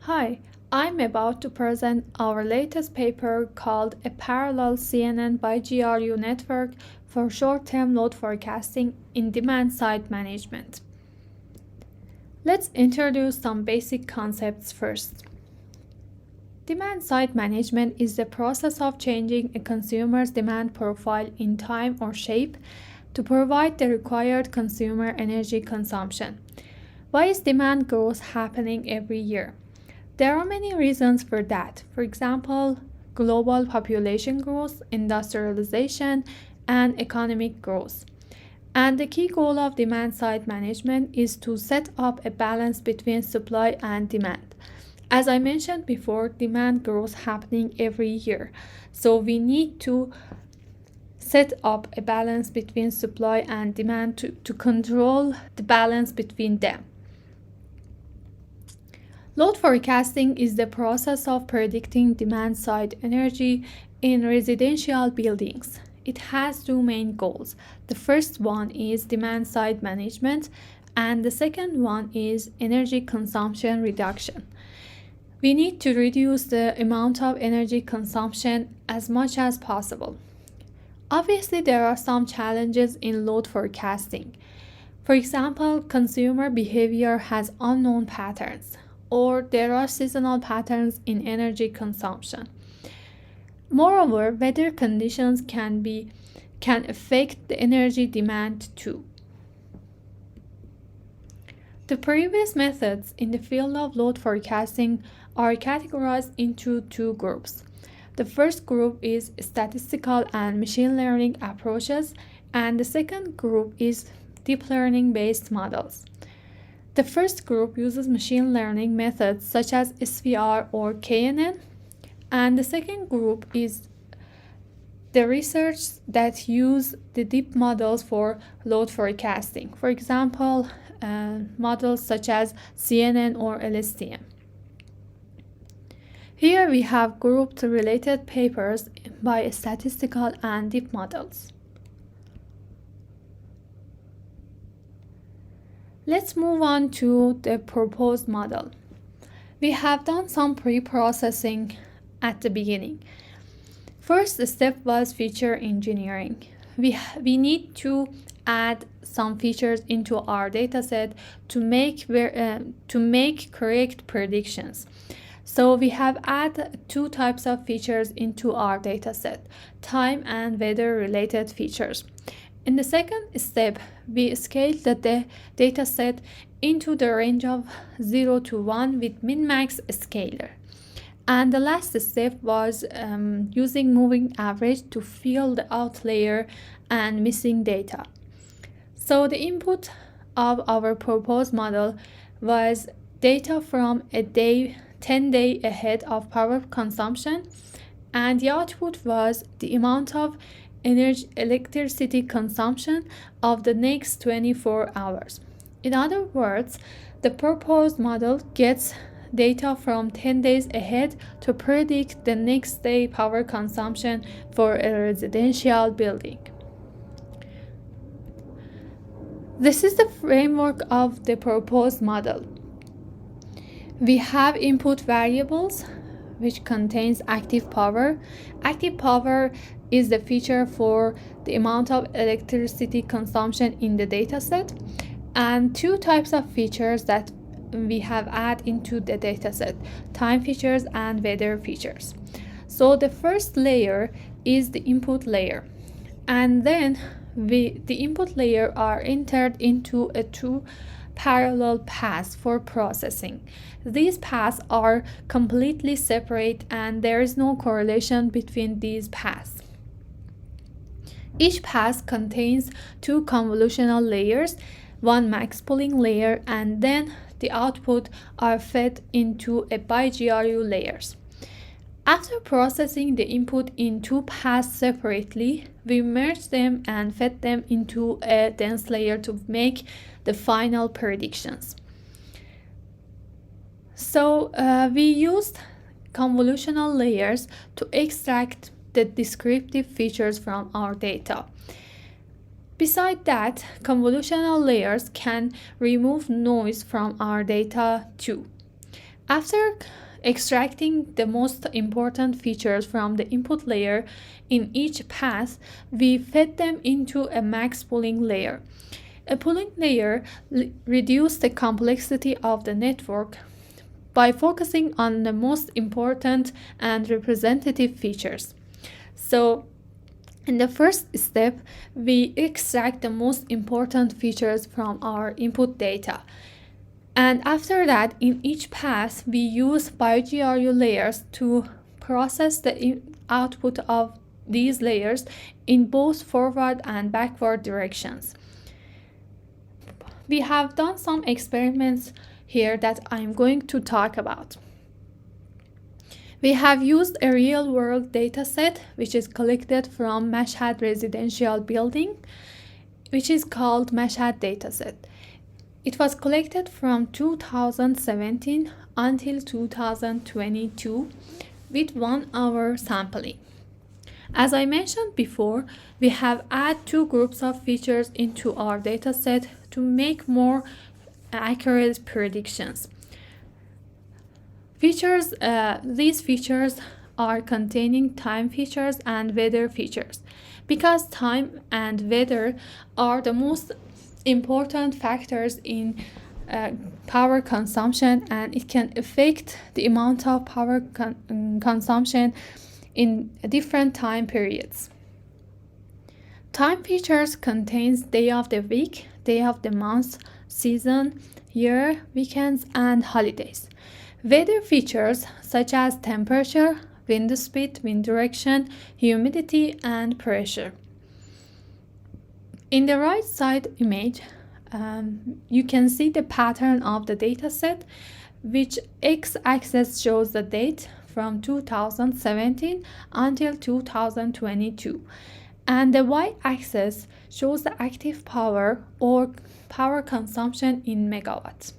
Hi, I'm about to present our latest paper called A Parallel CNN-BiGRU Network for Short-Term Load Forecasting in Demand-Side Management. Let's introduce some basic concepts first. Demand-side management is the process of changing a consumer's demand profile in time or shape to provide the required consumer energy consumption. Why is demand growth happening every year? There are many reasons for that. For example, global population growth, industrialization, and economic growth. And the key goal of demand-side management is to set up a balance between supply and demand. As I mentioned before, demand growth happening every year. So we need to set up a balance between supply and demand to control the balance between them. Load forecasting is the process of predicting demand-side energy in residential buildings. It has two main goals. The first one is demand-side management, and the second one is energy consumption reduction. We need to reduce the amount of energy consumption as much as possible. Obviously, there are some challenges in load forecasting. For example, consumer behavior has unknown patterns, or there are seasonal patterns in energy consumption. Moreover, weather conditions can affect the energy demand too. The previous methods in the field of load forecasting are categorized into two groups. The first group is statistical and machine learning approaches, and the second group is deep learning based models. The first group uses machine learning methods such as SVR or KNN, and the second group is the research that use the deep models for load forecasting. For example, models such as CNN or LSTM. Here we have grouped related papers by statistical and deep models. Let's move on to the proposed model. We have done some pre-processing at the beginning. First step was feature engineering. We need to add some features into our dataset to make correct predictions. So we have added two types of features into our dataset, time and weather related features. In the second step, we scaled the dataset into the range of 0 to 1 with min-max scaler. And the last step was using moving average to fill the outlier and missing data. So the input of our proposed model was data from a 10-day ahead of power consumption, and the output was the amount of electricity consumption of the next 24 hours. In other words, the proposed model gets data from 10 days ahead to predict the next day power consumption for a residential building. This is the framework of the proposed model. We have input variables, which contains active power. Active power is the feature for the amount of electricity consumption in the dataset, and two types of features that we have added into the dataset, time features and weather features. So the first layer is the input layer, and then the input layer are entered into a two parallel paths for processing. These paths are completely separate and there is no correlation between these paths. Each path contains two convolutional layers, one max pooling layer, and then the output are fed into a BiGRU layers. After processing the input in two paths separately, we merge them and fed them into a dense layer to make the final predictions. So we used convolutional layers to extract the descriptive features from our data. Besides that, convolutional layers can remove noise from our data too. After extracting the most important features from the input layer in each pass, we fed them into a max pooling layer. A pooling layer reduces the complexity of the network by focusing on the most important and representative features. So, in the first step, we extract the most important features from our input data. And after that, in each pass, we use BiGRU layers to process the output of these layers in both forward and backward directions. We have done some experiments here that I'm going to talk about. We have used a real-world dataset which is collected from Mashhad residential building, which is called Mashhad dataset. It was collected from 2017 until 2022 with 1 hour sampling. As I mentioned before, we have added 2 groups of features into our dataset to make more accurate predictions. These features are containing time features and weather features. Because time and weather are the most important factors in power consumption, and it can affect the amount of power consumption in different time periods. Time features contains day of the week, day of the month, season, year, weekends, and holidays. Weather features such as temperature, wind speed, wind direction, humidity, and pressure. In the right side image, you can see the pattern of the dataset, which x-axis shows the date from 2017 until 2022, and the y-axis shows the active power or power consumption in megawatts.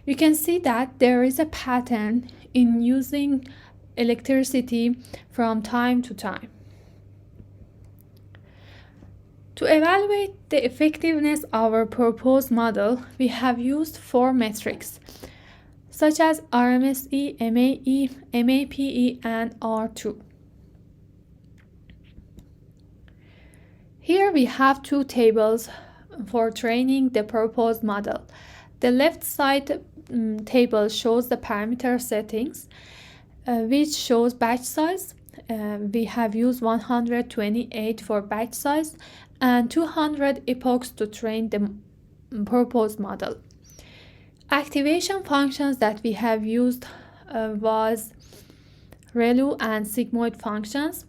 You can see that there is a pattern in using electricity from time to time. To evaluate the effectiveness of our proposed model, we have used 4 metrics, such as RMSE, MAE, MAPE, and R2. Here we have 2 tables for training the proposed model. The left side table shows the parameter settings, which shows batch size. We have used 128 for batch size and 200 epochs to train the proposed model. Activation functions that we have used was ReLU and sigmoid functions,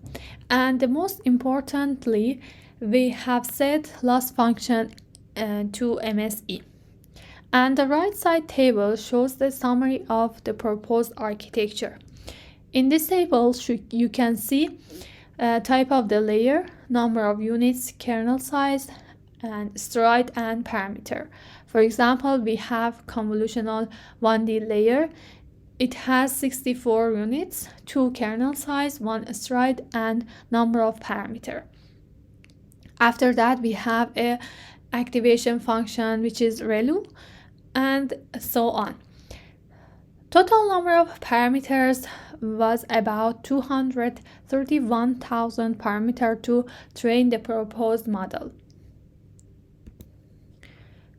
and the most importantly, we have set loss function to MSE. And the right side table shows the summary of the proposed architecture. In this table, you can see type of the layer, number of units, kernel size, and stride and parameter. For example, we have convolutional 1D layer. It has 64 units, 2 kernel size, 1 stride, and number of parameter. After that, we have a activation function, which is ReLU, and so on. Total number of parameters was about 231,000 parameters to train the proposed model.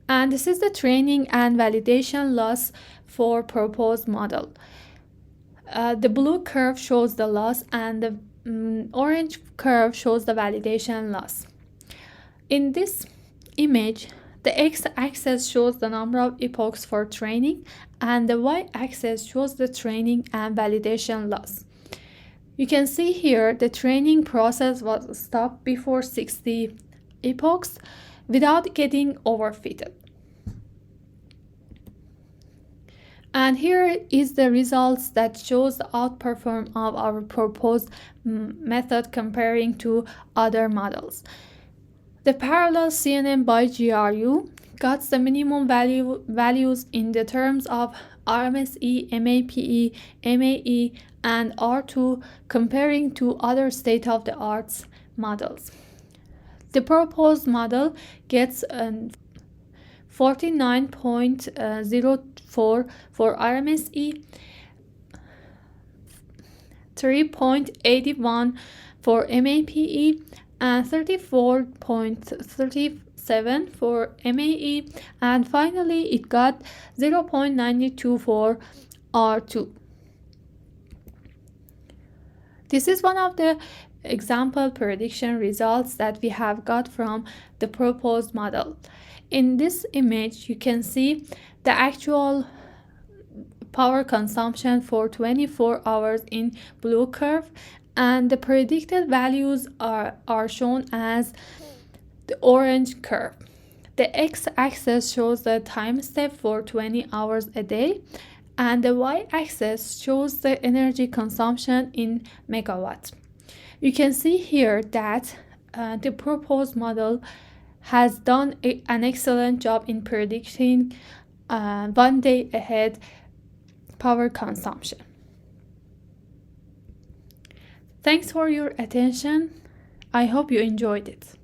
And this is the training and validation loss for proposed model. The blue curve shows the loss, and the orange curve shows the validation loss. In this image, the x-axis shows the number of epochs for training, and the y-axis shows the training and validation loss. You can see here the training process was stopped before 60 epochs without getting overfitted. And here is the results that shows the outperform of our proposed method comparing to other models. The parallel CNN-BiGRU got the minimum values in the terms of RMSE, MAPE, MAE, and R2 comparing to other state-of-the-art models. The proposed model gets 49.04 for RMSE, 3.81 for MAPE, and 34.37 for MAE, and finally it got 0.92 for R2. This is one of the example prediction results that we have got from the proposed model. In this image, you can see the actual power consumption for 24 hours in blue curve, and the predicted values are shown as the orange curve. The x-axis shows the time step for 20 hours a day, and the y-axis shows the energy consumption in megawatts. You can see here that the proposed model has done an excellent job in predicting 1 day ahead power consumption. Thanks for your attention. I hope you enjoyed it.